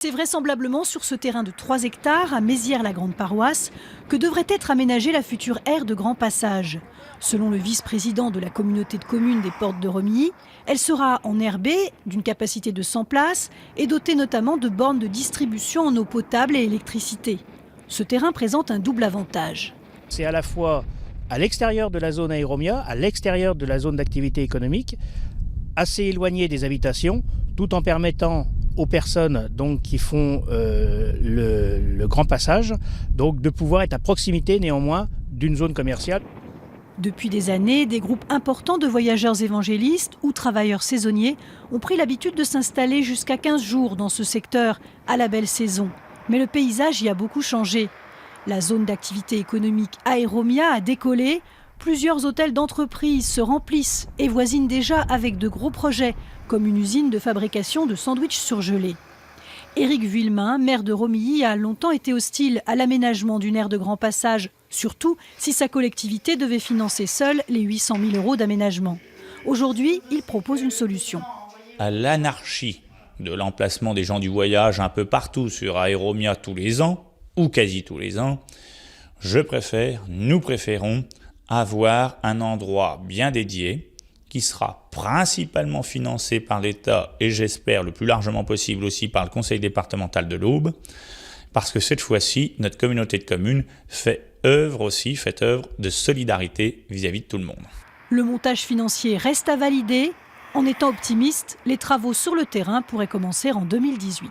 C'est vraisemblablement sur ce terrain de 3 hectares, à Mézières-la-Grande-Paroisse, que devrait être aménagée la future aire de grand passage. Selon le vice-président de la communauté de communes des Portes de Romilly, elle sera en aire B, d'une capacité de 100 places, et dotée notamment de bornes de distribution en eau potable et électricité. Ce terrain présente un double avantage. C'est à la fois à l'extérieur de la zone Aéromia, à l'extérieur de la zone d'activité économique, assez éloigné des habitations, tout en permettant aux personnes qui font le grand passage de pouvoir être à proximité néanmoins d'une zone commerciale. Depuis des années, des groupes importants de voyageurs évangélistes ou travailleurs saisonniers ont pris l'habitude de s'installer jusqu'à 15 jours dans ce secteur à la belle saison. Mais le paysage y a beaucoup changé. La zone d'activité économique Aéromia a décollé. Plusieurs hôtels d'entreprise se remplissent et voisinent déjà avec de gros projets, comme une usine de fabrication de sandwichs surgelés. Éric Vuillemin, maire de Romilly, a longtemps été hostile à l'aménagement d'une aire de grand passage, surtout si sa collectivité devait financer seule les 800 000 € d'aménagement. Aujourd'hui, il propose une solution. À l'anarchie de l'emplacement des gens du voyage un peu partout sur Aéromia tous les ans, ou quasi tous les ans, nous préférons avoir un endroit bien dédié qui sera principalement financé par l'État et j'espère le plus largement possible aussi par le conseil départemental de l'Aube, parce que cette fois-ci, notre communauté de communes fait œuvre de solidarité vis-à-vis de tout le monde. Le montage financier reste à valider. En étant optimiste, les travaux sur le terrain pourraient commencer en 2018.